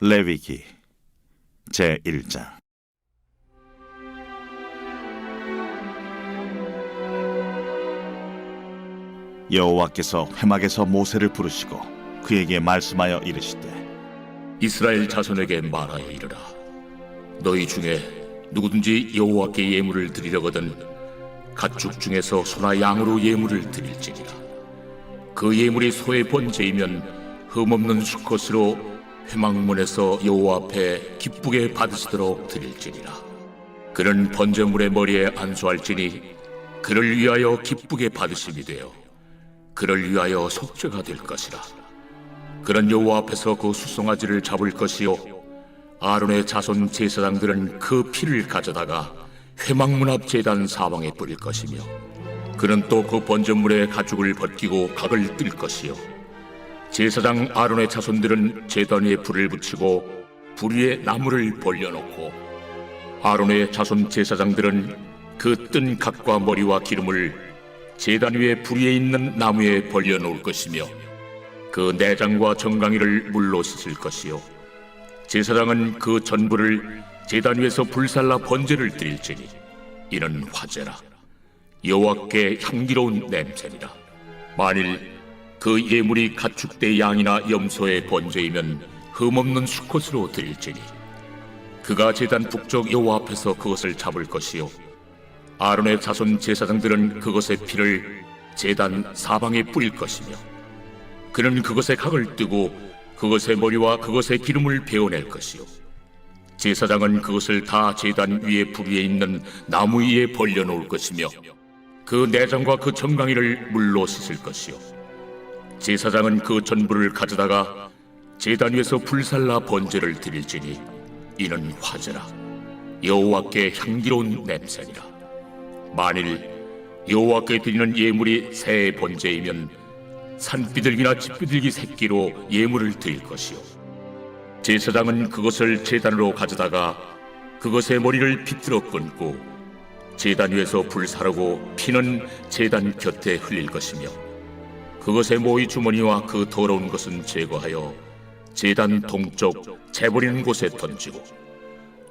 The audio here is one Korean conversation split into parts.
레위기 제1장. 여호와께서 회막에서 모세를 부르시고 그에게 말씀하여 이르시되, 이스라엘 자손에게 말하여 이르라. 너희 중에 누구든지 여호와께 예물을 드리려거든 가축 중에서 소나 양으로 예물을 드릴지니라. 그 예물이 소의 번제이면 흠없는 수컷으로 회막문에서 여호와 앞에 기쁘게 받으시도록 드릴지니라. 그는 번제물의 머리에 안수할지니 그를 위하여 기쁘게 받으심이 되어 그를 위하여 속죄가 될 것이라. 그는 여호와 앞에서 그 수송아지를 잡을 것이요 아론의 자손 제사장들은 그 피를 가져다가 회막문 앞 제단 사방에 뿌릴 것이며, 그는 또 그 번제물의 가죽을 벗기고 각을 뜰 것이요 제사장 아론의 자손들은 제단 위에 불을 붙이고 불 위에 나무를 벌려놓고, 아론의 자손 제사장들은 그 뜬 각과 머리와 기름을 제단 위에 불 위에 있는 나무에 벌려놓을 것이며, 그 내장과 정강이를 물로 씻을 것이요 제사장은 그 전부를 제단 위에서 불살라 번제를 드릴지니 이는 화제라. 여호와께 향기로운 냄새니라. 만일 그 예물이 가축대 양이나 염소의 번제이면 흠없는 수컷으로 드릴지니 그가 제단 북쪽 여호와 앞에서 그것을 잡을 것이요 아론의 자손 제사장들은 그것의 피를 제단 사방에 뿌릴 것이며, 그는 그것의 각을 뜨고 그것의 머리와 그것의 기름을 베어낼 것이요 제사장은 그것을 다 제단 위에 불 위에 있는 나무 위에 벌려놓을 것이며, 그 내장과 그 정강이를 물로 씻을 것이요 제사장은 그 전부를 가져다가 제단 위에서 불살라 번제를 드릴지니 이는 화제라. 여호와께 향기로운 냄새니라. 만일 여호와께 드리는 예물이 새의 번제이면 산비둘기나 집비둘기 새끼로 예물을 드릴 것이요 제사장은 그것을 제단으로 가져다가 그것의 머리를 비틀어 끊고 제단 위에서 불사르고 피는 제단 곁에 흘릴 것이며, 그것의 모이 주머니와 그 더러운 것은 제거하여 제단 동쪽 재버리는 곳에 던지고,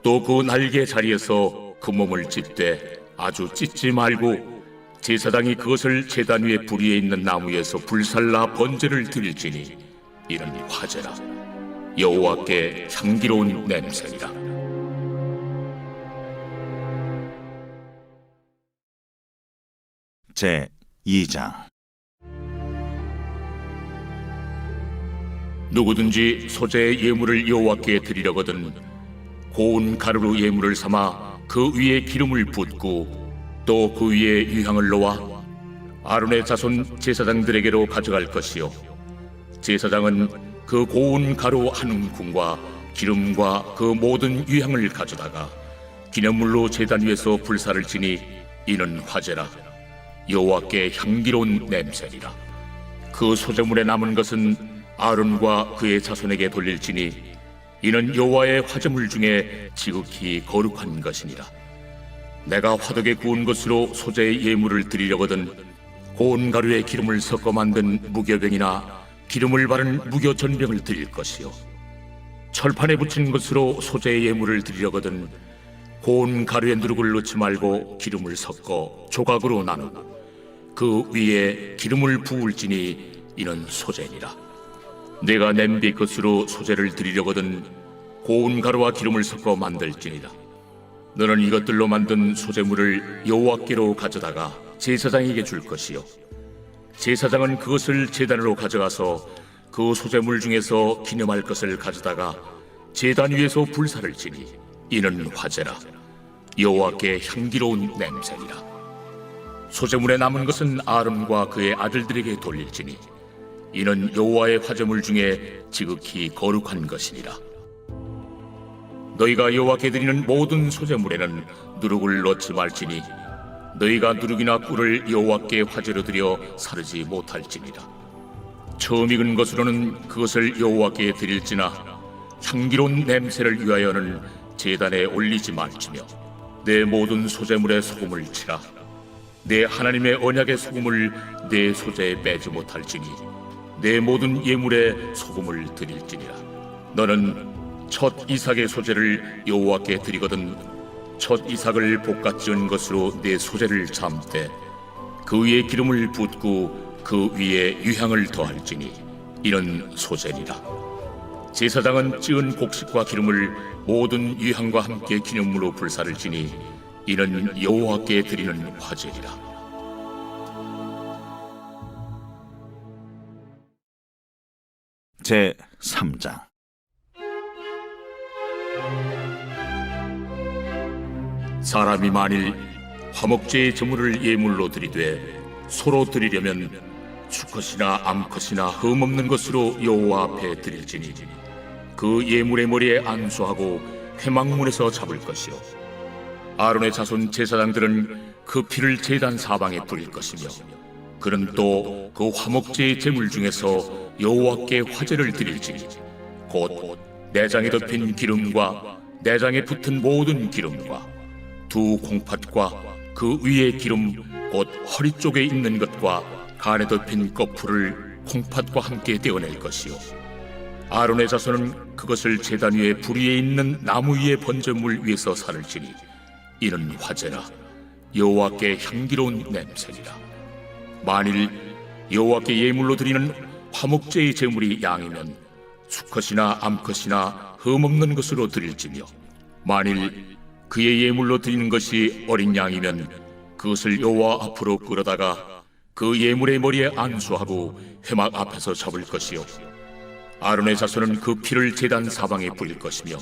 또 그 날개 자리에서 그 몸을 찢되 아주 찢지 말고 제사장이 그것을 제단 위에 불 위에 있는 나무에서 불살라 번제를 드릴지니 이는 화제라. 여호와께 향기로운 냄새니라. 제2장. 누구든지 소재의 예물을 여호와께 드리려거든 고운 가루로 예물을 삼아 그 위에 기름을 붓고 또 그 위에 유향을 놓아 아론의 자손 제사장들에게로 가져갈 것이요 제사장은 그 고운 가루 한 움큼과 기름과 그 모든 유향을 가져다가 기념물로 제단 위에서 불사를 지니 이는 화제라. 여호와께 향기로운 냄새니라. 그 소재물에 남은 것은 아론과 그의 자손에게 돌릴지니 이는 여호와의 화제물 중에 지극히 거룩한 것이니라. 내가 화덕에 구운 것으로 소재의 예물을 드리려거든 고운 가루에 기름을 섞어 만든 무교병이나 기름을 바른 무교전병을 드릴 것이요 철판에 붙인 것으로 소재의 예물을 드리려거든 고운 가루에 누룩을 넣지 말고 기름을 섞어 조각으로 나누고 그 위에 기름을 부을지니 이는 소재니라. 내가 냄비 것으로 소재를 드리려거든 고운 가루와 기름을 섞어 만들지니라. 너는 이것들로 만든 소재물을 여호와께로 가져다가 제사장에게 줄 것이요 제사장은 그것을 제단으로 가져가서 그 소재물 중에서 기념할 것을 가져다가 제단 위에서 불사를 지니 이는 화제라. 여호와께 향기로운 냄새니라. 소재물에 남은 것은 아론과 그의 아들들에게 돌릴지니 이는 여호와의 화제물 중에 지극히 거룩한 것이니라. 너희가 여호와께 드리는 모든 소재물에는 누룩을 넣지 말지니 너희가 누룩이나 꿀을 여호와께 화제로 드려 사르지 못할지니라. 처음 익은 것으로는 그것을 여호와께 드릴지나 향기로운 냄새를 위하여는 제단에 올리지 말지며, 내 모든 소재물에 소금을 치라. 내 하나님의 언약의 소금을 내 소재에 빼지 못할지니 내 모든 예물에 소금을 드릴지니라. 너는 첫 이삭의 소재를 여호와께 드리거든 첫 이삭을 볶아 지은 것으로 내 소재를 삶되 그 위에 기름을 붓고 그 위에 유향을 더할지니 이는 소재니라. 제사장은 찌은 곡식과 기름을 모든 유향과 함께 기념으로 불사를 지니 이는 여호와께 드리는 화제니라. 제 3장. 사람이 만일 화목제의 제물을 예물로 드리되 소로 드리려면 수컷이나 암컷이나 흠없는 것으로 여호와 앞에 드릴지니 그 예물의 머리에 안수하고 회막문에서 잡을 것이요 아론의 자손 제사장들은 그 피를 제단 사방에 뿌릴 것이며 그는 또 그 화목제의 제물 중에서 여호와께 화제를 드릴지니 곧 내장에 덮인 기름과 내장에 붙은 모든 기름과 두 콩팥과 그 위의 기름 곧 허리 쪽에 있는 것과 간에 덮인 거풀을 콩팥과 함께 떼어낼 것이요 아론의 자손은 그것을 제단 위에 불 위에 있는 나무 위에 번제물 위에서 살을지니 이는 화제라 여호와께 향기로운 냄새니라. 만일 여호와께 예물로 드리는 화목제의 제물이 양이면 수컷이나 암컷이나 흠없는 것으로 드릴지며 만일 그의 예물로 드리는 것이 어린 양이면 그것을 여호와 앞으로 끌어다가 그 예물의 머리에 안수하고 회막 앞에서 잡을 것이요 아론의 자손은 그 피를 제단 사방에 뿌릴 것이며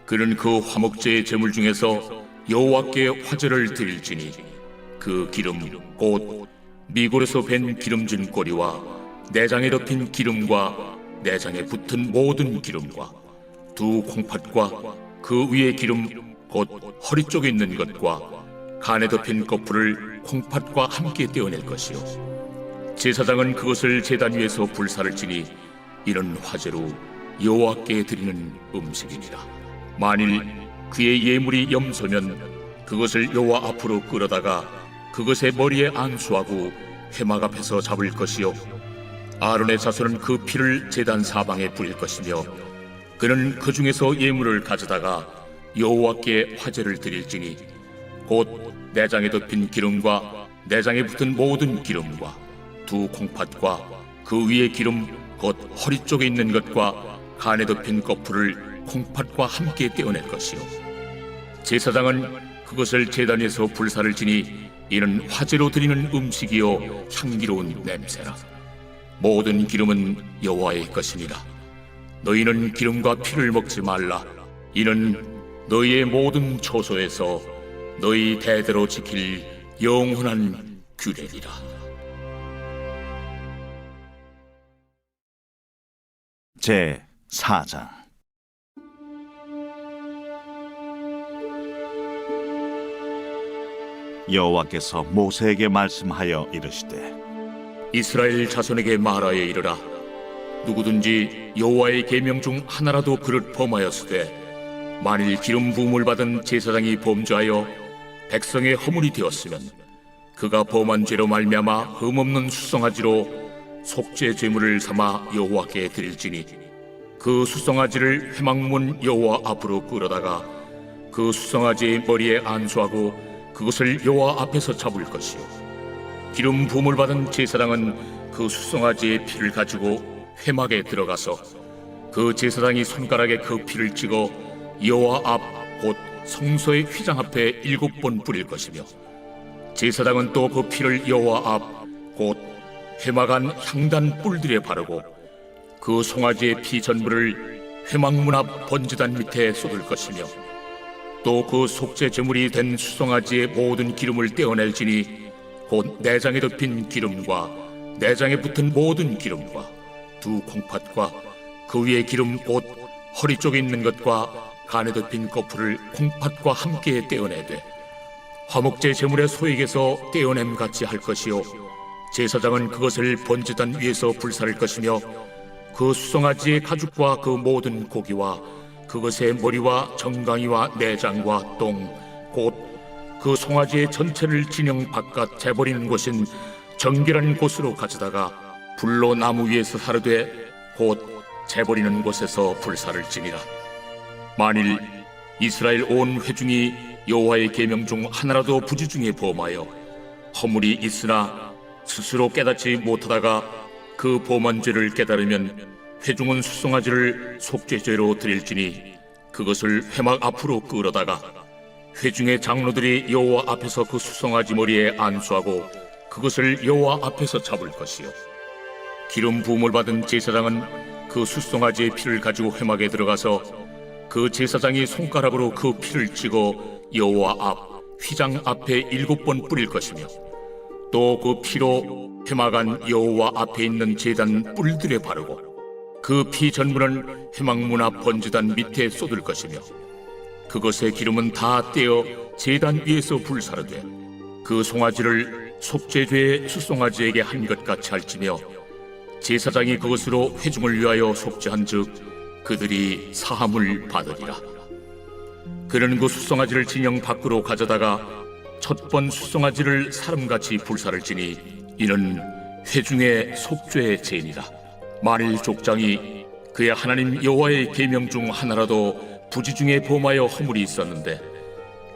그는 그 화목제의 제물 중에서 여호와께 화제를 드릴지니 그 기름 곧 미골에서 밴 기름진 꼬리와 내장에 덮인 기름과 내장에 붙은 모든 기름과 두 콩팥과 그 위의 기름 곧 허리 쪽에 있는 것과 간에 덮인 거풀을 콩팥과 함께 떼어낼 것이요 제사장은 그것을 제단 위에서 불사를 지니 이는 화제로 여호와께 드리는 음식이니라. 만일 그의 예물이 염소면 그것을 여호와 앞으로 끌어다가 그것의 머리에 안수하고 회막 앞에서 잡을 것이요 아론의 자손은 그 피를 제단 사방에 뿌릴 것이며 그는 그 중에서 예물을 가져다가 여호와께 화제를 드릴지니 곧 내장에 덮인 기름과 내장에 붙은 모든 기름과 두 콩팥과 그 위의 기름 곧 허리 쪽에 있는 것과 간에 덮인 거풀을 콩팥과 함께 떼어낼 것이요 제사장은 그것을 제단 위에서 불사를 지니 이는 화제로 드리는 음식이요 향기로운 냄새라. 모든 기름은 여호와의 것이니라. 너희는 기름과 피를 먹지 말라. 이는 너희의 모든 초소에서 너희 대대로 지킬 영원한 규례니라. 제 4장. 여호와께서 모세에게 말씀하여 이르시되 이스라엘 자손에게 말하여 이르라. 누구든지 여호와의 계명 중 하나라도 그릇 범하였으되 만일 기름 부음을 받은 제사장이 범죄하여 백성의 허물이 되었으면 그가 범한 죄로 말미암아 흠없는 수송아지로 속죄 제물을 삼아 여호와께 드릴지니 그 수송아지를 회막문 여호와 앞으로 끌어다가 그 수송아지의 머리에 안수하고 그것을 여호와 앞에서 잡을 것이요 기름 부음을 받은 제사장은 그 수송아지의 피를 가지고 회막에 들어가서 그 제사장이 손가락에 그 피를 찍어 여호와 앞 곧 성소의 휘장 앞에 7번 뿌릴 것이며 제사장은 또 그 피를 여호와 앞 곧 회막 안 향단 뿔들에 바르고 그 송아지의 피 전부를 회막문 앞 번제단 밑에 쏟을 것이며 또 그 속죄 제물이 된 수송아지의 모든 기름을 떼어낼지니 곧 내장에 덮인 기름과 내장에 붙은 모든 기름과 두 콩팥과 그 위에 기름 곧 허리 쪽에 있는 것과 간에 덮인 거풀을 콩팥과 함께 떼어내되 화목제 제물의 소액에서 떼어냄 같이 할 것이요 제사장은 그것을 번제단 위에서 불사를 것이며 그 수송아지의 가죽과 그 모든 고기와 그것의 머리와 정강이와 내장과 똥 곧 그 송아지의 전체를 진영 바깥 재버리는 곳인 정결한 곳으로 가져다가 불로 나무 위에서 사르되 곧 재버리는 곳에서 불사를 지니라. 만일 이스라엘 온 회중이 여호와의 계명 중 하나라도 부지 중에 범하여 허물이 있으나 스스로 깨닫지 못하다가 그 범한 죄를 깨달으면 회중은 수송아지를 속죄죄로 드릴지니 그것을 회막 앞으로 끌어다가 회중의 장로들이 여호와 앞에서 그 수송아지 머리에 안수하고 그것을 여호와 앞에서 잡을 것이요 기름 부음을 받은 제사장은 그 수송아지의 피를 가지고 회막에 들어가서 그 제사장이 손가락으로 그 피를 찍어 여호와 앞 휘장 앞에 7번 뿌릴 것이며 또 그 피로 회막 안 여호와 앞에 있는 제단 뿔들에 바르고 그 피 전부는 회막문 앞 번제단 밑에 쏟을 것이며 그것의 기름은 다 떼어 제단 위에서 불사르되 그 송아지를 속죄죄의 수송아지에게 한 것 같이 할지며 제사장이 그것으로 회중을 위하여 속죄한즉 그들이 사함을 받으리라. 그는 그 수송아지를 진영 밖으로 가져다가 첫 번 수송아지를 사람같이 불사를지니 이는 회중의 속죄의 죄니라. 만일 족장이 그의 하나님 여호와의 계명 중 하나라도 부지 중에 범하여 허물이 있었는데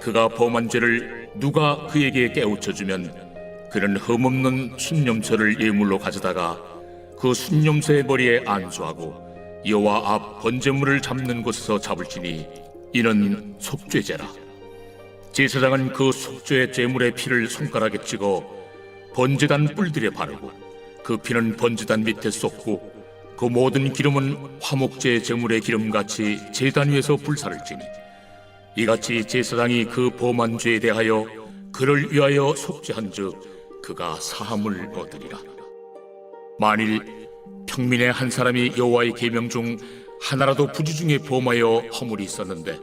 그가 범한 죄를 누가 그에게 깨우쳐주면 그는 흠없는 순념소를 예물로 가져다가 그 순념소의 머리에 안수하고 여호와 앞 번제물을 잡는 곳에서 잡을지니 이는 속죄죄라. 제사장은 그 속죄 제물의 피를 손가락에 찍어 번제단 뿔들에 바르고 그 피는 번제단 밑에 쏟고 그 모든 기름은 화목제 제물의 기름같이 제단 위에서 불사를지니 이같이 제사장이 그 범한 죄에 대하여 그를 위하여 속죄한즉 그가 사함을 얻으리라. 만일 평민의 한 사람이 여호와의 계명 중 하나라도 부지 중에 범하여 허물이 있었는데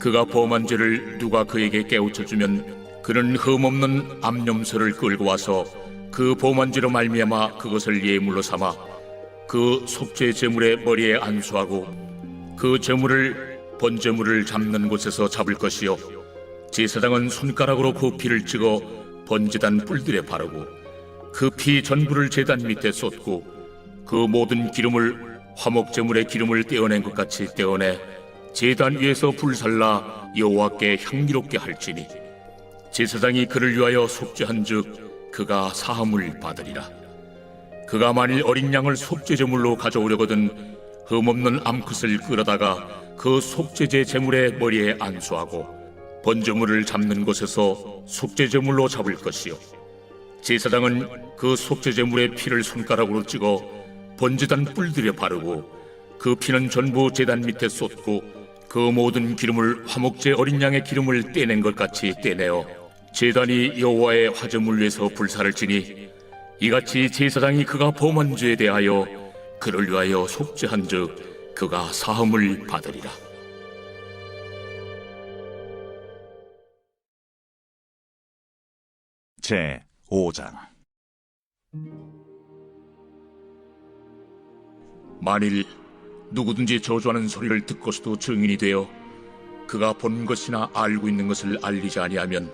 그가 범한 죄를 누가 그에게 깨우쳐주면 그는 흠없는 암염소를 끌고 와서 그 범한 죄로 말미암아 그것을 예물로 삼아 그 속죄 제물의 머리에 안수하고 그 제물을 번제물을 잡는 곳에서 잡을 것이요 제사장은 손가락으로 그 피를 찍어 번제단 뿔들에 바르고 그 피 전부를 제단 밑에 쏟고 그 모든 기름을 화목제물의 기름을 떼어낸 것 같이 떼어내 제단 위에서 불살라 여호와께 향기롭게 할지니 제사장이 그를 위하여 속죄한즉 그가 사함을 받으리라. 그가 만일 어린 양을 속죄제물로 가져오려거든 흠없는 암컷을 끌어다가 그 속죄제 제물의 머리에 안수하고 번제물을 잡는 곳에서 속죄제물로 잡을 것이요 제사장은 그 속죄제물의 피를 손가락으로 찍어 번제단 뿔들에 바르고 그 피는 전부 제단 밑에 쏟고 그 모든 기름을 화목제 어린 양의 기름을 떼낸 것 같이 떼내어 제단이 여호와의 화제물 위에서 불사를지니 이같이 제사장이 그가 범한 죄에 대하여 그를 위하여 속죄한즉 그가 사함을 받으리라. 제 5장. 만일 누구든지 저주하는 소리를 듣고서도 증인이 되어 그가 본 것이나 알고 있는 것을 알리지 아니하면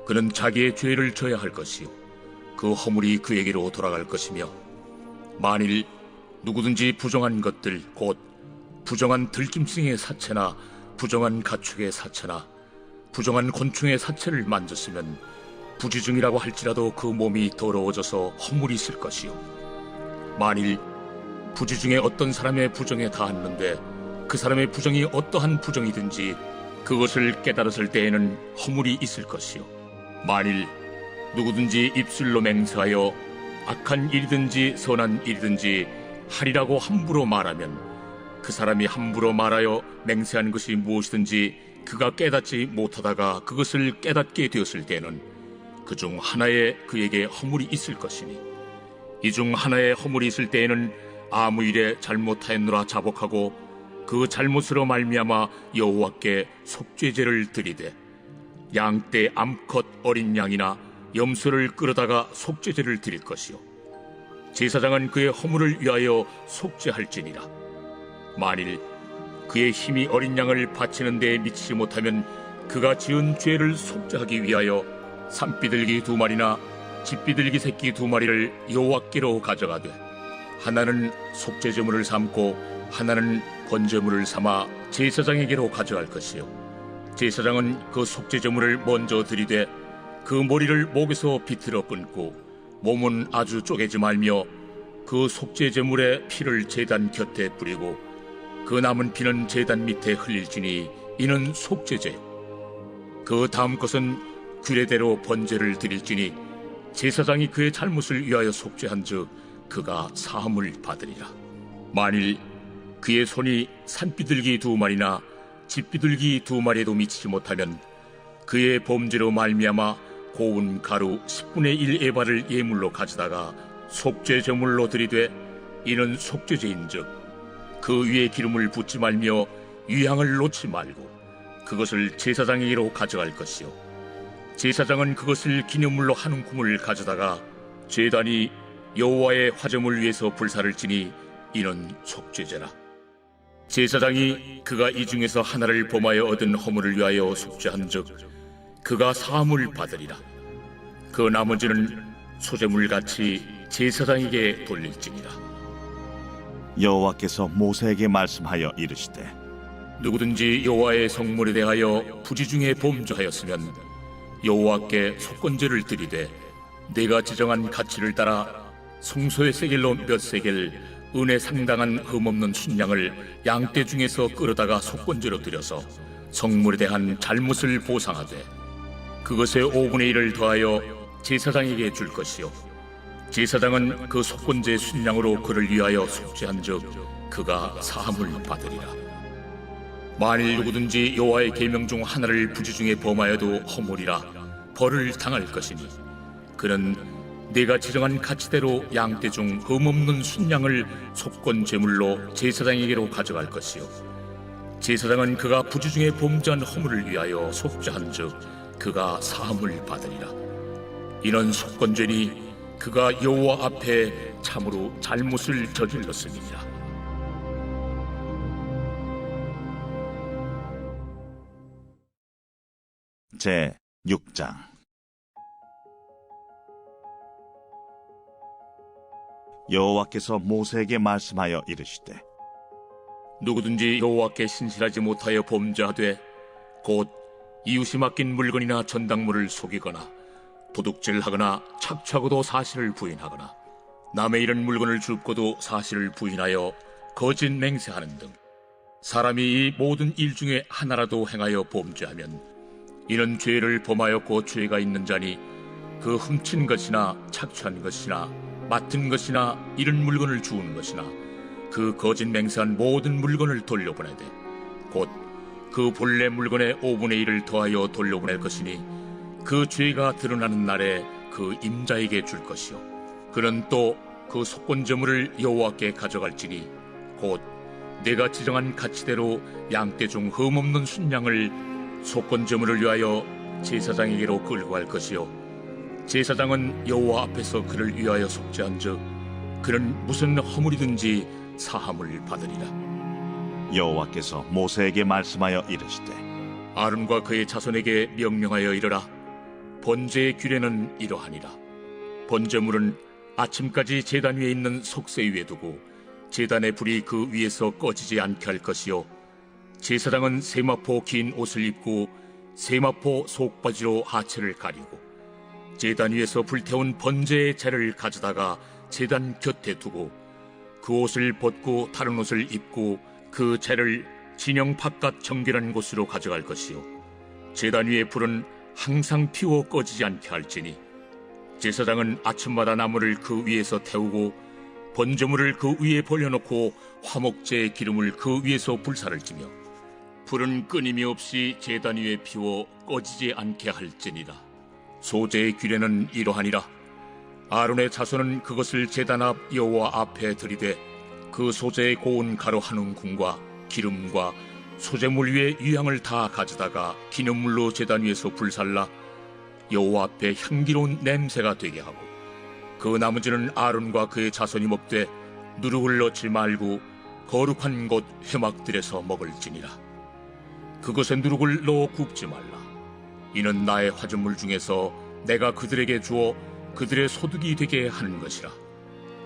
그는 자기의 죄를 져야 할 것이요 그 허물이 그에게로 돌아갈 것이며 만일 누구든지 부정한 것들 곧 부정한 들짐승의 사체나 부정한 가축의 사체나 부정한 곤충의 사체를 만졌으면 부지중이라고 할지라도 그 몸이 더러워져서 허물이 있을 것이요 만일 부지 중에 어떤 사람의 부정에 닿았는데 그 사람의 부정이 어떠한 부정이든지 그것을 깨달았을 때에는 허물이 있을 것이요 만일 누구든지 입술로 맹세하여 악한 일이든지 선한 일이든지 하리라고 함부로 말하면 그 사람이 함부로 말하여 맹세한 것이 무엇이든지 그가 깨닫지 못하다가 그것을 깨닫게 되었을 때는 그 중 하나에 그에게 허물이 있을 것이니 이 중 하나에 허물이 있을 때에는 아무 일에 잘못하였노라 자복하고 그 잘못으로 말미암아 여호와께 속죄제를 드리되 양떼 암컷 어린 양이나 염소를 끌어다가 속죄제를 드릴 것이요 제사장은 그의 허물을 위하여 속죄할지니라. 만일 그의 힘이 어린 양을 바치는 데에 미치지 못하면 그가 지은 죄를 속죄하기 위하여 산비둘기 2마리나 집비둘기 새끼 2마리를 여호와께로 가져가되 하나는 속죄제물을 삼고 하나는 번제물을 삼아 제사장에게로 가져갈 것이요 제사장은 그 속죄제물을 먼저 들이되 그 머리를 목에서 비틀어 끊고 몸은 아주 쪼개지 말며 그 속죄제물의 피를 제단 곁에 뿌리고 그 남은 피는 제단 밑에 흘릴지니 이는 속죄제요. 그 다음 것은 규례대로 번제를 드릴지니 제사장이 그의 잘못을 위하여 속죄한즉 그가 사함을 받으리라. 만일 그의 손이 산비둘기 2마리나 집비둘기 2마리에도 미치지 못하면 그의 범죄로 말미암아 고운 가루 10분의 1 에바를 예물로 가져다가 속죄제물로 드리되 이는 속죄제인즉 그 위에 기름을 붓지 말며 유향을 놓지 말고 그것을 제사장에게로 가져갈 것이요 제사장은 그것을 기념물로 한 움큼을 가져다가 제단이 여호와의 화제물 위에서 불사를 지니 이는 속죄제라. 제사장이 그가 이 중에서 하나를 범하여 얻은 허물을 위하여 속죄한즉 그가 사함을 받으리라. 그 나머지는 소제물같이 제사장에게 돌릴지니라. 여호와께서 모세에게 말씀하여 이르시되 누구든지 여호와의 성물에 대하여 부지 중에 범죄하였으면 여호와께 속건제를 드리되 내가 지정한 가치를 따라 성소의 세겔로 몇 세겔 은에 상당한 흠없는 순양을 양떼 중에서 끌어다가 속건제로 드려서 성물에 대한 잘못을 보상하되 그것의 5분의 1을 더하여 제사장에게 줄 것이요 제사장은 그 속건제 순양으로 그를 위하여 속죄한즉 그가 사함을 받으리라. 만일 누구든지 여호와의 계명 중 하나를 부지 중에 범하여도 허물이라 벌을 당할 것이니 그는 내가 지정한 가치대로 양떼 중 흠없는 순양을 속건 제물로 제사장에게로 가져갈 것이요 제사장은 그가 부지 중에 범죄한 허물을 위하여 속죄한즉 그가 사함을 받으리라. 이는 속건죄니 그가 여호와 앞에 참으로 잘못을 저질렀음이니라. 제 6장. 여호와께서 모세에게 말씀하여 이르시되 누구든지 여호와께 신실하지 못하여 범죄하되 곧 이웃이 맡긴 물건이나 전당물을 속이거나 도둑질하거나 착취하고도 사실을 부인하거나 남의 잃은 물건을 줍고도 사실을 부인하여 거짓 맹세하는 등 사람이 이 모든 일 중에 하나라도 행하여 범죄하면 이는 죄를 범하였고 죄가 있는 자니 그 훔친 것이나 착취한 것이나 맡은 것이나 잃은 물건을 주우는 것이나 그 거짓 맹세한 모든 물건을 돌려보내되 곧 그 본래 물건의 5분의 1을 더하여 돌려보낼 것이니 그 죄가 드러나는 날에 그 임자에게 줄 것이요 그는 또 그 속건제물을 여호와께 가져갈지니 곧 내가 지정한 가치대로 양떼 중 흠없는 순양을 속건제물을 위하여 제사장에게로 끌고 갈 것이요 제사장은 여호와 앞에서 그를 위하여 속죄한즉 그는 무슨 허물이든지 사함을 받으리라. 여호와께서 모세에게 말씀하여 이르시되 아론과 그의 자손에게 명령하여 이르라. 번제의 규례는 이러하니라. 번제물은 아침까지 제단 위에 있는 속세 위에 두고 제단의 불이 그 위에서 꺼지지 않게 할 것이요 제사장은 세마포 긴 옷을 입고 세마포 속바지로 하체를 가리고 제단 위에서 불태운 번제의 재를 가져다가 제단 곁에 두고 그 옷을 벗고 다른 옷을 입고 그 재를 진영 바깥 정결한 곳으로 가져갈 것이요 제단 위의 불은 항상 피워 꺼지지 않게 할지니 제사장은 아침마다 나무를 그 위에서 태우고 번제물을 그 위에 벌려놓고 화목제의 기름을 그 위에서 불사를 지며 불은 끊임이 없이 제단 위에 피워 꺼지지 않게 할지니라. 소제의 규례는 이러하니라. 아론의 자손은 그것을 제단 앞 여호와 앞에 들이되 그 소제의 고운 가루 한 움큼과 기름과 소제물 위에 유향을 다 가져다가 기념물로 제단 위에서 불살라 여호와 앞에 향기로운 냄새가 되게 하고 그 나머지는 아론과 그의 자손이 먹되 누룩을 넣지 말고 거룩한 곳 회막들에서 먹을지니라. 그것에 누룩을 넣어 굽지 말라. 이는 나의 화제물 중에서 내가 그들에게 주어 그들의 소득이 되게 하는 것이라.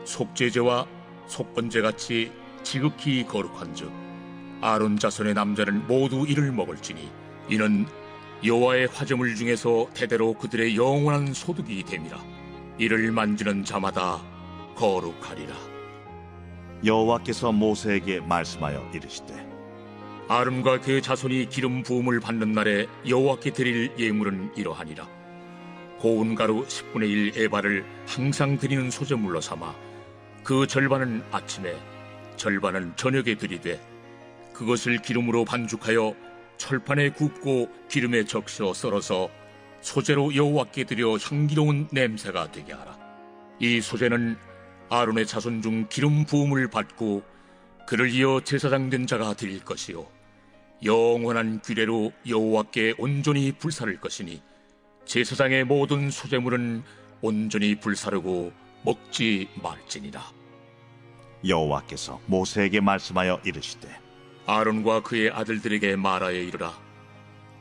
속죄제와 속건제같이 지극히 거룩한즉 아론 자손의 남자는 모두 이를 먹을지니 이는 여호와의 화제물 중에서 대대로 그들의 영원한 소득이 됨이라. 이를 만지는 자마다 거룩하리라. 여호와께서 모세에게 말씀하여 이르시되 아론과 그의 자손이 기름 부음을 받는 날에 여호와께 드릴 예물은 이러하니라. 고운 가루 10분의 1 에바를 항상 드리는 소제물로 삼아 그 절반은 아침에 절반은 저녁에 드리되 그것을 기름으로 반죽하여 철판에 굽고 기름에 적셔 썰어서 소제로 여호와께 드려 향기로운 냄새가 되게 하라. 이 소제는 아론의 자손 중 기름 부음을 받고 그를 이어 제사장 된 자가 드릴 것이요 영원한 규례로 여호와께 온전히 불사를 것이니 제사장의 모든 소제물은 온전히 불사르고 먹지 말지니라. 여호와께서 모세에게 말씀하여 이르시되 아론과 그의 아들들에게 말하여 이르라.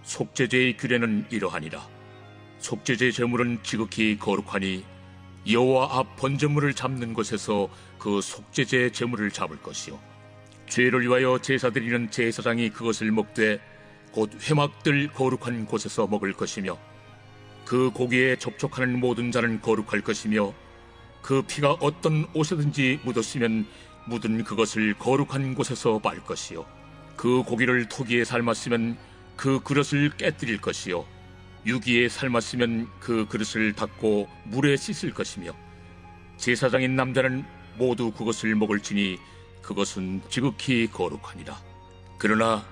속죄제의 규례는 이러하니라. 속죄제 제물은 지극히 거룩하니 여호와 앞 번제물을 잡는 곳에서 그 속죄제 제물을 잡을 것이요 죄를 위하여 제사 드리는 제사장이 그것을 먹되 곧 회막들 거룩한 곳에서 먹을 것이며 그 고기에 접촉하는 모든 자는 거룩할 것이며 그 피가 어떤 옷에든지 묻었으면 묻은 그것을 거룩한 곳에서 말 것이요 그 고기를 토기에 삶았으면 그 그릇을 깨뜨릴 것이요 유기에 삶았으면 그 그릇을 닦고 물에 씻을 것이며 제사장인 남자는 모두 그것을 먹을지니 그것은 지극히 거룩하니라. 그러나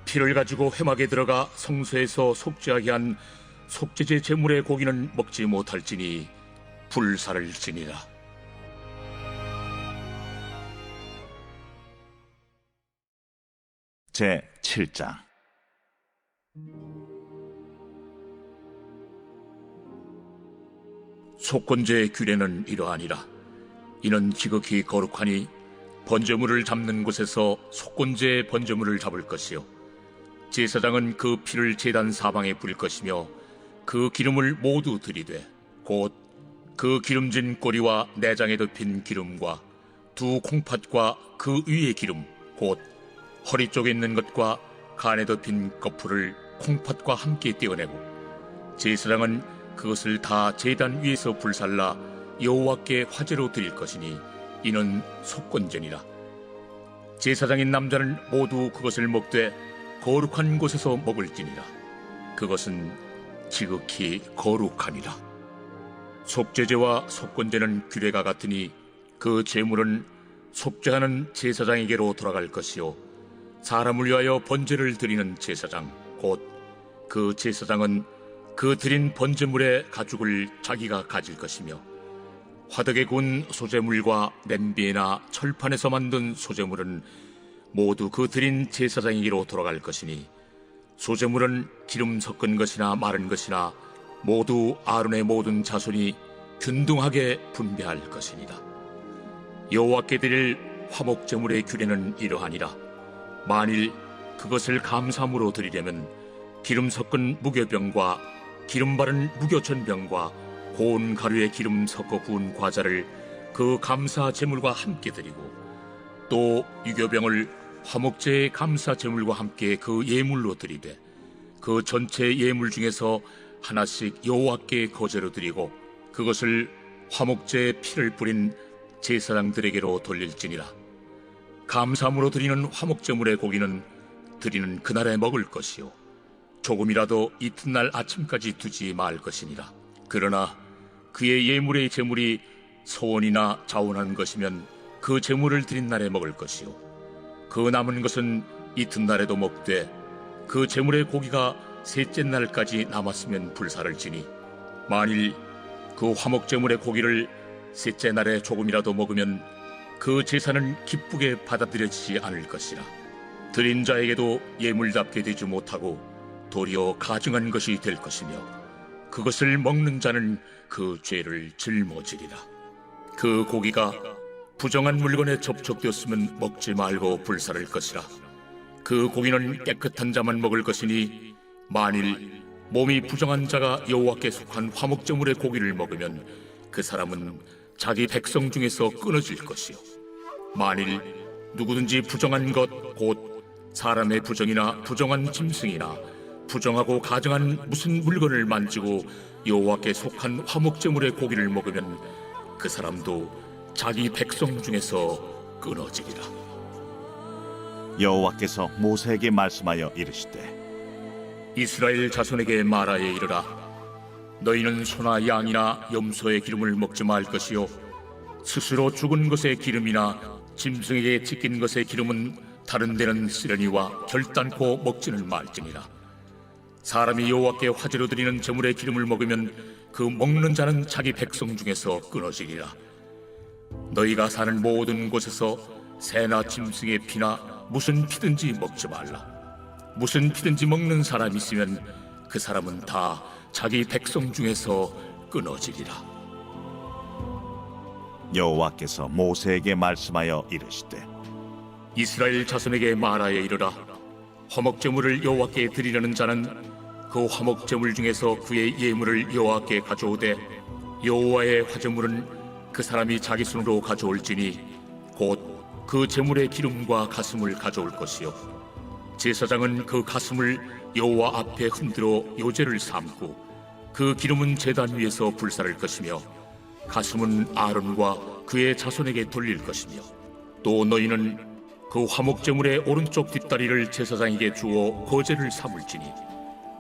피를 가지고 회막에 들어가 성소에서 속죄하게 한 속죄제 제물의 고기는 먹지 못할지니 불사를지니라. 제 7장 속건제의 규례는 이러하니라. 이는 지극히 거룩하니 번제물을 잡는 곳에서 속건제의 번제물을 잡을 것이요 제사장은 그 피를 제단 사방에 뿌릴 것이며 그 기름을 모두 들이되 곧 그 기름진 꼬리와 내장에 덮인 기름과 두 콩팥과 그 위의 기름 곧 허리 쪽에 있는 것과 간에 덮인 거풀을 콩팥과 함께 떼어내고 제사장은 그것을 다 제단 위에서 불살라 여호와께 화제로 드릴 것이니 이는 속건제니라. 제사장인 남자는 모두 그것을 먹되 거룩한 곳에서 먹을지니라. 그것은 지극히 거룩하니라. 속죄제와 속건제는 규례가 같으니 그 제물은 속죄하는 제사장에게로 돌아갈 것이요 사람을 위하여 번제를 드리는 제사장 곧 그 제사장은 그 드린 번제물의 가죽을 자기가 가질 것이며 화덕에 구운 소제물과 냄비나 철판에서 만든 소제물은 모두 그 드린 제사장에게로 돌아갈 것이니 소제물은 기름 섞은 것이나 마른 것이나 모두 아론의 모든 자손이 균등하게 분배할 것이니라. 여호와께 드릴 화목제물의 규례는 이러하니라. 만일 그것을 감사함으로 드리려면 기름 섞은 무교병과 기름 바른 무교전병과 고운 가루에 기름 섞어 구운 과자를 그 감사 제물과 함께 드리고 또 유교병을 화목제의 감사 제물과 함께 그 예물로 드리되 그 전체 예물 중에서 하나씩 여호와께 거제로 드리고 그것을 화목제의 피를 뿌린 제사장들에게로 돌릴지니라. 감사함으로 드리는 화목제물의 고기는 드리는 그날에 먹을 것이요 조금이라도 이튿날 아침까지 두지 말 것이니라. 그러나 그의 예물의 제물이 소원이나 자원한 것이면 그 제물을 드린 날에 먹을 것이요 그 남은 것은 이튿날에도 먹되 그 제물의 고기가 셋째 날까지 남았으면 불사를 지니 만일 그 화목제물의 고기를 셋째 날에 조금이라도 먹으면 그 제사는 기쁘게 받아들여지지 않을 것이라. 드린 자에게도 예물답게 되지 못하고 도리어 가증한 것이 될 것이며 그것을 먹는 자는 그 죄를 짊어지리라. 그 고기가 부정한 물건에 접촉되었으면 먹지 말고 불사를 것이라. 그 고기는 깨끗한 자만 먹을 것이니 만일 몸이 부정한 자가 여호와께 속한 화목제물의 고기를 먹으면 그 사람은 자기 백성 중에서 끊어질 것이요 만일 누구든지 부정한 것 곧 사람의 부정이나 부정한 짐승이나 부정하고 가증한 무슨 물건을 만지고 여호와께 속한 화목제물의 고기를 먹으면 그 사람도 자기 백성 중에서 끊어지리라. 여호와께서 모세에게 말씀하여 이르시되 이스라엘 자손에게 말하여 이르라. 너희는 소나 양이나 염소의 기름을 먹지 말 것이요 스스로 죽은 것의 기름이나 짐승에게 찢긴 것의 기름은 다른 데는 쓰려니와 결단코 먹지는 말지니라. 사람이 여호와께 화제로 드리는 제물의 기름을 먹으면 그 먹는 자는 자기 백성 중에서 끊어지리라. 너희가 사는 모든 곳에서 새나 짐승의 피나 무슨 피든지 먹지 말라. 무슨 피든지 먹는 사람이 있으면 그 사람은 다 자기 백성 중에서 끊어지리라. 여호와께서 모세에게 말씀하여 이르시되 이스라엘 자손에게 말하여 이르라. 화목제물을 여호와께 드리려는 자는 그 화목제물 중에서 그의 예물을 여호와께 가져오되 여호와의 화제물은 그 사람이 자기 손으로 가져올지니 곧 그 제물의 기름과 가슴을 가져올 것이요 제사장은 그 가슴을 여호와 앞에 흔들어 요제를 삼고 그 기름은 제단 위에서 불사를 것이며 가슴은 아론과 그의 자손에게 돌릴 것이며 또 너희는 그 화목제물의 오른쪽 뒷다리를 제사장에게 주어 거제를 삼을지니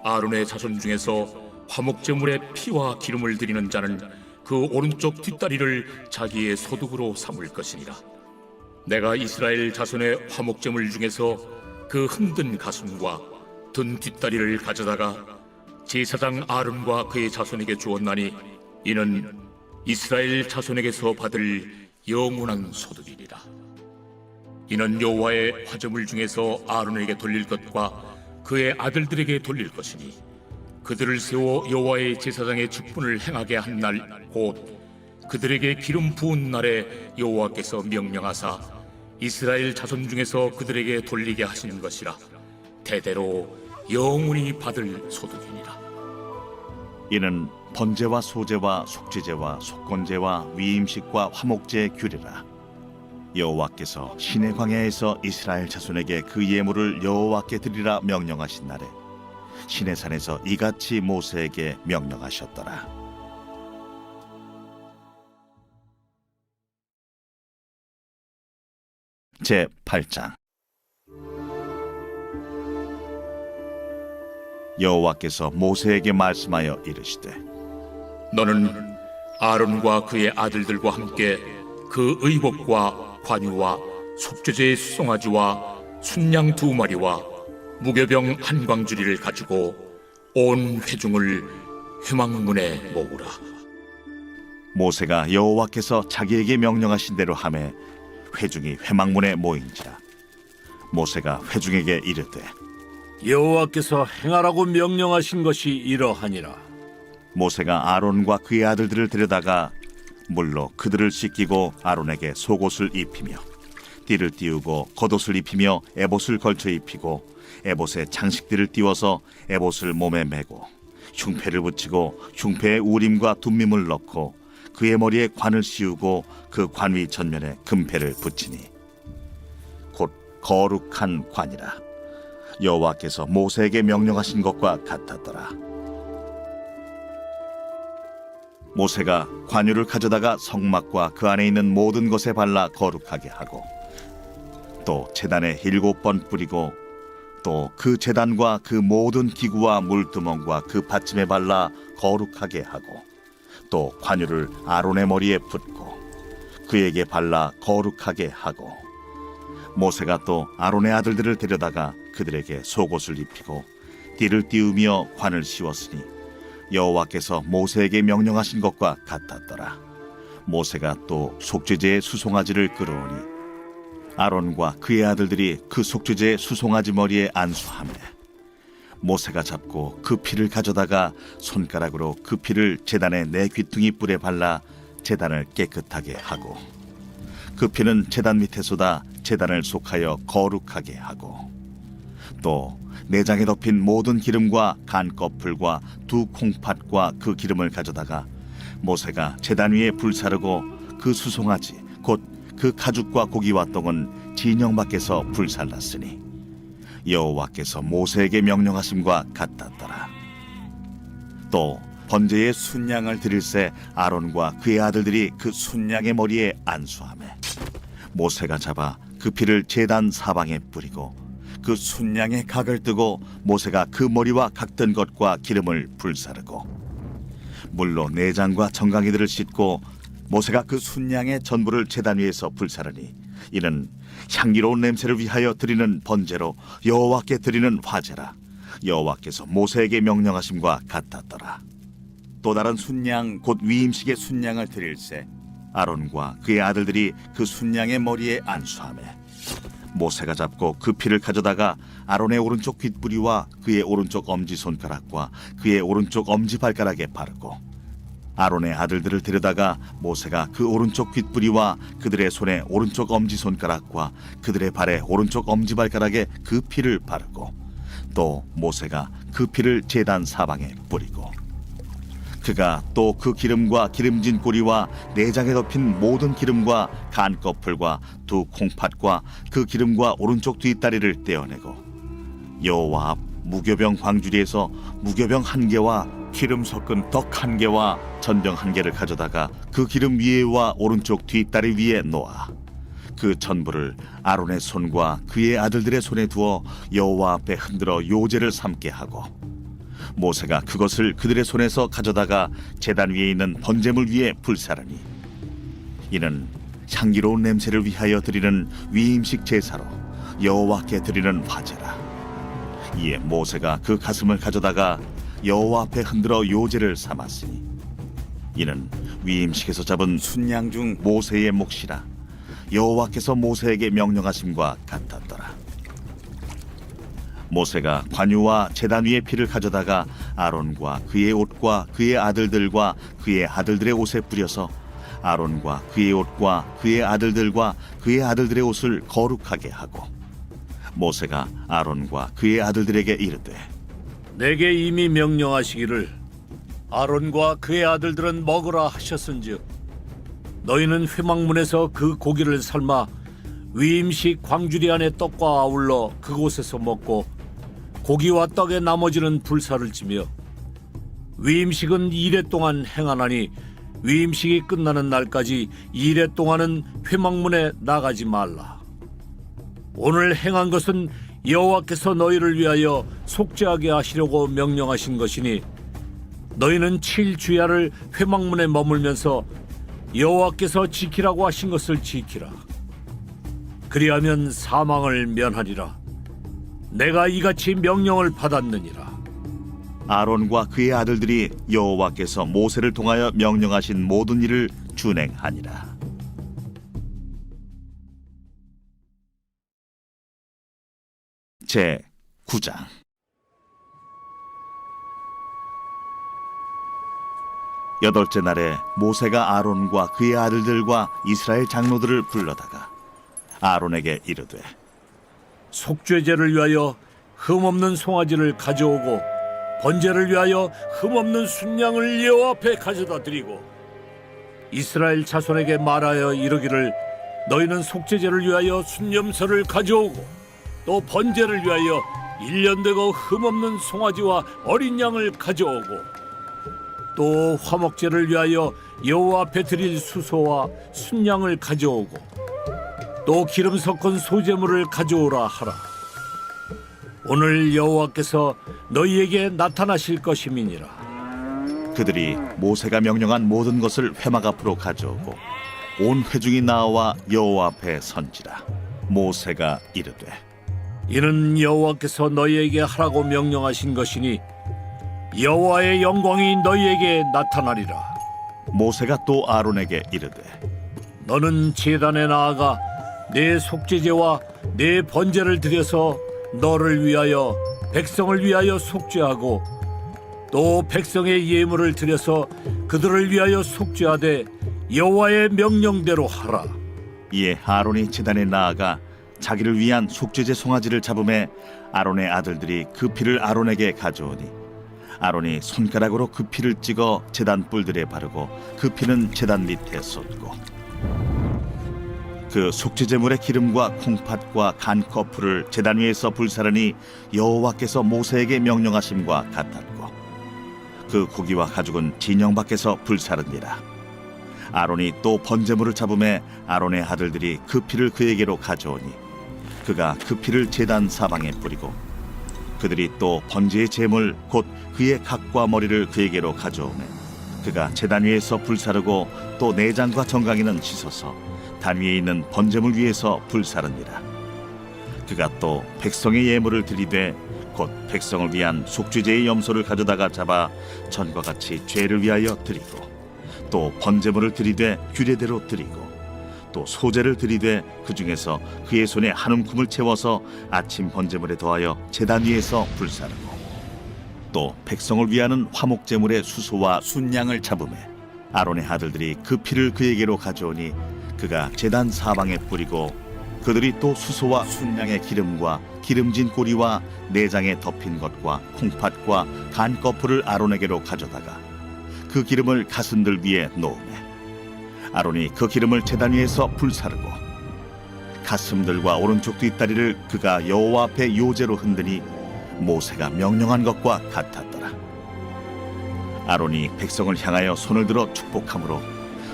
아론의 자손 중에서 화목제물의 피와 기름을 드리는 자는 그 오른쪽 뒷다리를 자기의 소득으로 삼을 것이니라. 내가 이스라엘 자손의 화목제물 중에서 그 흔든 가슴과 든 뒷다리를 가져다가 제사장 아론과 그의 자손에게 주었나니 이는 이스라엘 자손에게서 받을 영원한 소득이니라. 이는 여호와의 화제물 중에서 아론에게 돌릴 것과 그의 아들들에게 돌릴 것이니 그들을 세워 여호와의 제사장의 직분을 행하게 한 날 곧 그들에게 기름 부은 날에 여호와께서 명령하사 이스라엘 자손 중에서 그들에게 돌리게 하시는 것이라. 대대로 영원히 받을 소득이니라. 이는 번제와 소제와 속죄제와 속건제와 위임식과 화목제의 규례라. 여호와께서 시내 광야에서 이스라엘 자손에게 그 예물을 여호와께 드리라 명령하신 날에 시내산에서 이같이 모세에게 명령하셨더라. 제 8장. 여호와께서 모세에게 말씀하여 이르시되 너는 아론과 그의 아들들과 함께 그 의복과 관유와 속죄제의 수송아지와 순양 2마리와 무교병 한 광주리를 가지고 온 회중을 회막문에 모으라. 모세가 여호와께서 자기에게 명령하신 대로 하매 회중이 회막문에 모인지라. 모세가 회중에게 이르되 여호와께서 행하라고 명령하신 것이 이러하니라. 모세가 아론과 그의 아들들을 데려다가 물로 그들을 씻기고 아론에게 속옷을 입히며 띠를 띄우고 겉옷을 입히며 에봇을 걸쳐 입히고 에봇에 장식들을 띄워서 에봇을 몸에 메고 흉패를 붙이고 흉패에 우림과 둠밈을 넣고 그의 머리에 관을 씌우고 그 관 위 전면에 금패를 붙이니 곧 거룩한 관이라. 여호와께서 모세에게 명령하신 것과 같았더라. 모세가 관유를 가져다가 성막과 그 안에 있는 모든 것에 발라 거룩하게 하고 또 제단에 7번 뿌리고 또 그 제단과 그 모든 기구와 물두멍과 그 받침에 발라 거룩하게 하고 또 관유를 아론의 머리에 붓고 그에게 발라 거룩하게 하고 모세가 또 아론의 아들들을 데려다가 그들에게 속옷을 입히고 띠를 띄우며 관을 씌웠으니 여호와께서 모세에게 명령하신 것과 같았더라. 모세가 또 속죄제의 수송아지를 끌어오니 아론과 그의 아들들이 그 속죄제의 수송아지 머리에 안수하매 모세가 잡고 그 피를 가져다가 손가락으로 그 피를 제단의 네 귀퉁이 뿔에 발라 제단을 깨끗하게 하고 그 피는 제단 밑에 쏟아 제단을 속하여 거룩하게 하고 또 내장에 덮인 모든 기름과 간꺼풀과 2 콩팥과 그 기름을 가져다가 모세가 제단 위에 불사르고 그 수송아지 곧 그 가죽과 고기와 똥은 진영 밖에서 불살랐으니 여호와께서 모세에게 명령하심과 같았더라. 또 번제의 순양을 드릴새 아론과 그의 아들들이 그 순양의 머리에 안수하매 모세가 잡아 그 피를 제단 사방에 뿌리고 그 순양의 각을 뜨고 모세가 그 머리와 각든 것과 기름을 불사르고 물로 내장과 정강이들을 씻고 모세가 그 순양의 전부를 제단 위에서 불사르니 이는 향기로운 냄새를 위하여 드리는 번제로 여호와께 드리는 화제라. 여호와께서 모세에게 명령하심과 같았더라. 또 다른 순양 곧 위임식의 순양을 드릴새 아론과 그의 아들들이 그 순양의 머리에 안수하매 모세가 잡고 그 피를 가져다가 아론의 오른쪽 귓부리와 그의 오른쪽 엄지 손가락과 그의 오른쪽 엄지 발가락에 바르고 아론의 아들들을 데려다가 모세가 그 오른쪽 귓부리와 그들의 손에 오른쪽 엄지 손가락과 그들의 발에 오른쪽 엄지 발가락에 그 피를 바르고 또 모세가 그 피를 제단 사방에 뿌리고 그가 또 그 기름과 기름진 꼬리와 내장에 덮인 모든 기름과 간꺼풀과 두 콩팥과 그 기름과 오른쪽 뒷다리를 떼어내고 여호와 앞 무교병 광주리에서 무교병 1개와 기름 섞은 떡 1개와 전병 1개를 가져다가 그 기름 위에와 오른쪽 뒷다리 위에 놓아 그 전부를 아론의 손과 그의 아들들의 손에 두어 여호와 앞에 흔들어 요제를 삼게 하고 모세가 그것을 그들의 손에서 가져다가 제단 위에 있는 번제물 위에 불사르니 이는 향기로운 냄새를 위하여 드리는 위임식 제사로 여호와께 드리는 화제라. 이에 모세가 그 가슴을 가져다가 여호와 앞에 흔들어 요제를 삼았으니 이는 위임식에서 잡은 순양 중 모세의 몫이라. 여호와께서 모세에게 명령하심과 같았더라. 모세가 관유와 제단 위의 피를 가져다가 아론과 그의 옷과 그의 아들들과 그의 아들들의 옷에 뿌려서 아론과 그의 옷과 그의 아들들과 그의 아들들의 옷을 거룩하게 하고 모세가 아론과 그의 아들들에게 이르되 내게 이미 명령하시기를 아론과 그의 아들들은 먹으라 하셨은즉 너희는 회막문에서 그 고기를 삶아 위임식 광주리 안의 떡과 아울러 그곳에서 먹고 고기와 떡의 나머지는 불사를 지며 위임식은 2례 동안 행하나니 위임식이 끝나는 날까지 2례 동안은 회막문에 나가지 말라. 오늘 행한 것은 여호와께서 너희를 위하여 속죄하게 하시려고 명령하신 것이니 너희는 7주야를 회막문에 머물면서 여호와께서 지키라고 하신 것을 지키라. 그리하면 사망을 면하리라. 내가 이같이 명령을 받았느니라. 아론과 그의 아들들이 여호와께서 모세를 통하여 명령하신 모든 일을 준행하니라. 제 9장. 여덟째 날에 모세가 아론과 그의 아들들과 이스라엘 장로들을 불러다가 아론에게 이르되 속죄제를 위하여 흠없는 송아지를 가져오고 번제를 위하여 흠없는 순양을 여호와 앞에 가져다 드리고 이스라엘 자손에게 말하여 이르기를 너희는 속죄제를 위하여 순염소를 가져오고 또 번제를 위하여 1년 되고 흠없는 송아지와 어린 양을 가져오고 또 화목제를 위하여 여호와 앞에 드릴 수소와 순양을 가져오고 또 기름 섞은 소제물을 가져오라 하라. 오늘 여호와께서 너희에게 나타나실 것임이니라. 그들이 모세가 명령한 모든 것을 회막 앞으로 가져오고 온 회중이 나와 여호와 앞에 선지라. 모세가 이르되 이는 여호와께서 너희에게 하라고 명령하신 것이니 여호와의 영광이 너희에게 나타나리라. 모세가 또 아론에게 이르되 너는 제단에 나아가 내 속죄제와 내 번제를 드려서 너를 위하여 백성을 위하여 속죄하고 또 백성의 예물을 드려서 그들을 위하여 속죄하되 여호와의 명령대로 하라. 이에 아론이 제단에 나아가 자기를 위한 속죄제 송아지를 잡음에 아론의 아들들이 그 피를 아론에게 가져오니 아론이 손가락으로 그 피를 찍어 제단 뿔들에 바르고 그 피는 제단 밑에 쏟고 그 속죄제물의 기름과 콩팥과 간 거풀을 제단 위에서 불사르니 여호와께서 모세에게 명령하심과 같았고 그 고기와 가죽은 진영 밖에서 불사르니라. 아론이 또 번제물을 잡음에 아론의 아들들이 그 피를 그에게로 가져오니 그가 그 피를 제단 사방에 뿌리고 그들이 또 번제의 제물 곧 그의 각과 머리를 그에게로 가져오매 그가 제단 위에서 불사르고 또 내장과 정강이는 씻어서 단 위에 있는 번제물 위에서 불사르니라. 그가 또 백성의 예물을 드리되 곧 백성을 위한 속죄제의 염소를 가져다가 잡아 전과 같이 죄를 위하여 드리고 또 번제물을 드리되 규례대로 드리고 또 소제를 드리되 그 중에서 그의 손에 한 움큼을 채워서 아침 번제물에 더하여 제단 위에서 불사르고 또 백성을 위하는 화목제물의 수소와 순양을 잡음에 아론의 아들들이 그 피를 그에게로 가져오니 그가 제단 사방에 뿌리고 그들이 또 수소와 순양의 기름과 기름진 꼬리와 내장에 덮인 것과 콩팥과 간 거풀을 아론에게로 가져다가 그 기름을 가슴들 위에 놓으매 아론이 그 기름을 제단 위에서 불사르고 가슴들과 오른쪽 뒷다리를 그가 여호와 앞에 요제로 흔드니 모세가 명령한 것과 같았더라. 아론이 백성을 향하여 손을 들어 축복함으로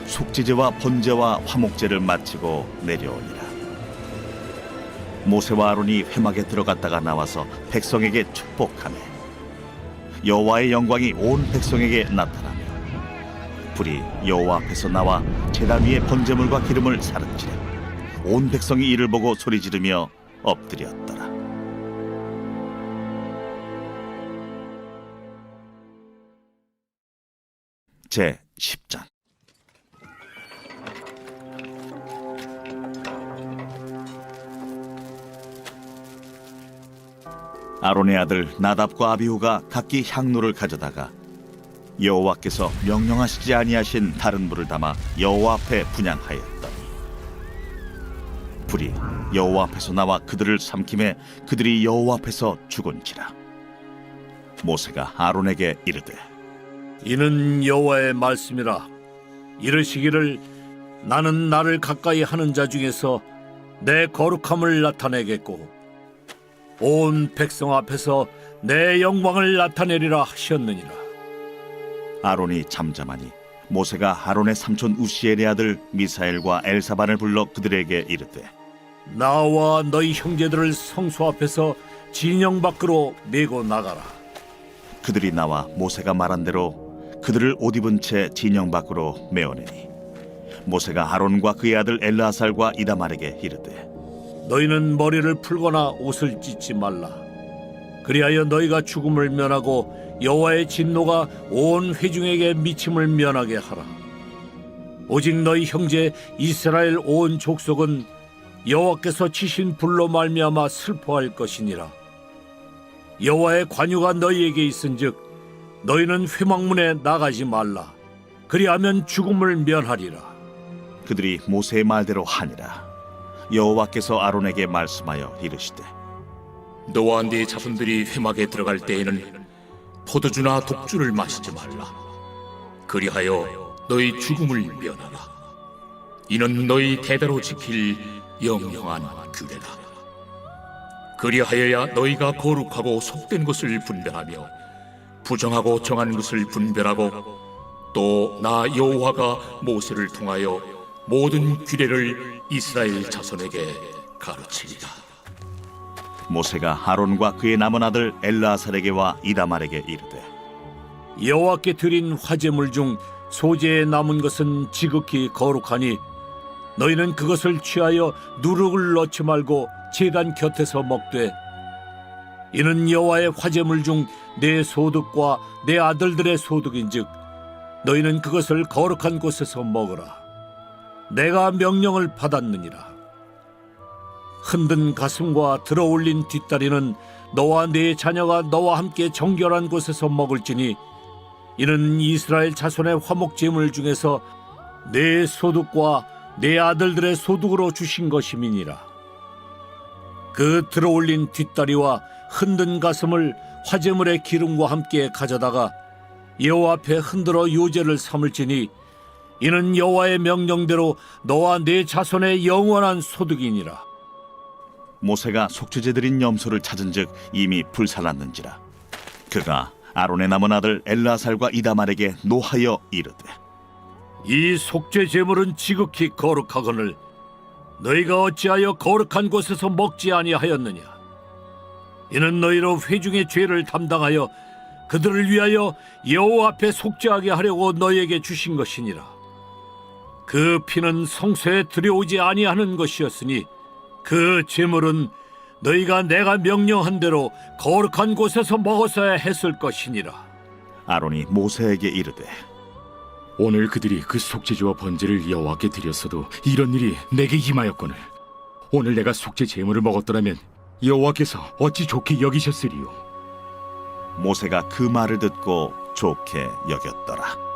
속죄제와 번제와 화목제를 마치고 내려오니라. 모세와 아론이 회막에 들어갔다가 나와서 백성에게 축복하매 여호와의 영광이 온 백성에게 나타나며 불이 여호와 앞에서 나와 제단 위에 번제물과 기름을 사른지라. 온 백성이 이를 보고 소리 지르며 엎드렸더라. 제 10장. 아론의 아들 나답과 아비후가 각기 향로를 가져다가 여호와께서 명령하시지 아니하신 다른 불을 담아 여호와 앞에 분향하였더니 불이 여호와 앞에서 나와 그들을 삼킴에 그들이 여호와 앞에서 죽은지라. 모세가 아론에게 이르되 이는 여호와의 말씀이라. 이르시기를 나는 나를 가까이 하는 자 중에서 내 거룩함을 나타내겠고 온 백성 앞에서 내 영광을 나타내리라 하셨느니라. 아론이 잠잠하니 모세가 아론의 삼촌 우시엘의 아들 미사엘과 엘사반을 불러 그들에게 이르되 나와 너희 형제들을 성소 앞에서 진영 밖으로 메고 나가라. 그들이 나와 모세가 말한 대로 그들을 옷 입은 채 진영 밖으로 메어내니 모세가 아론과 그의 아들 엘르아살과 이다말에게 이르되 너희는 머리를 풀거나 옷을 찢지 말라. 그리하여 너희가 죽음을 면하고 여호와의 진노가 온 회중에게 미침을 면하게 하라. 오직 너희 형제 이스라엘 온 족속은 여호와께서 치신 불로 말미암아 슬퍼할 것이니라. 여호와의 관유가 너희에게 있은즉 너희는 회막문에 나가지 말라. 그리하면 죽음을 면하리라. 그들이 모세의 말대로 하니라. 여호와께서 아론에게 말씀하여 이르시되 너와 네 자손들이 회막에 들어갈 때에는 포도주나 독주를 마시지 말라. 그리하여 너희 죽음을 면하라. 이는 너희 대대로 지킬 영영한 규례라. 그리하여야 너희가 거룩하고 속된 것을 분별하며 부정하고 정한 것을 분별하고 또 나 여호와가 모세를 통하여 모든 규례를 이스라엘 자손에게 가르치리라. 모세가 아론과 그의 남은 아들 엘르아살에게와 이다말에게 이르되 여호와께 드린 화제물 중 소재에 남은 것은 지극히 거룩하니 너희는 그것을 취하여 누룩을 넣지 말고 제단 곁에서 먹되 이는 여호와의 화제물 중 내 소득과 내 아들들의 소득인즉 너희는 그것을 거룩한 곳에서 먹으라. 내가 명령을 받았느니라. 흔든 가슴과 들어올린 뒷다리는 너와 네 자녀가 너와 함께 정결한 곳에서 먹을지니 이는 이스라엘 자손의 화목제물 중에서 내 소득과 내 아들들의 소득으로 주신 것임이니라. 그 들어올린 뒷다리와 흔든 가슴을 화제물의 기름과 함께 가져다가 여호와 앞에 흔들어 요제를 삼을지니 이는 여호와의 명령대로 너와 네 자손의 영원한 소득이니라. 모세가 속죄제 드린 염소를 찾은즉 이미 불살랐는지라. 그가 아론의 남은 아들 엘라살과 이다말에게 노하여 이르되 이 속죄 제물은 지극히 거룩하거늘 너희가 어찌하여 거룩한 곳에서 먹지 아니하였느냐? 이는 너희로 회중의 죄를 담당하여 그들을 위하여 여호와 앞에 속죄하게 하려고 너희에게 주신 것이니라. 그 피는 성소에 들여오지 아니하는 것이었으니 그 제물은 너희가 내가 명령한 대로 거룩한 곳에서 먹었어야 했을 것이니라. 아론이 모세에게 이르되 오늘 그들이 그 속죄제와 번제를 여호와께 드렸어도 이런 일이 내게 임하였거늘 오늘 내가 속죄 제물을 먹었더라면 여호와께서 어찌 좋게 여기셨으리요. 모세가 그 말을 듣고 좋게 여겼더라.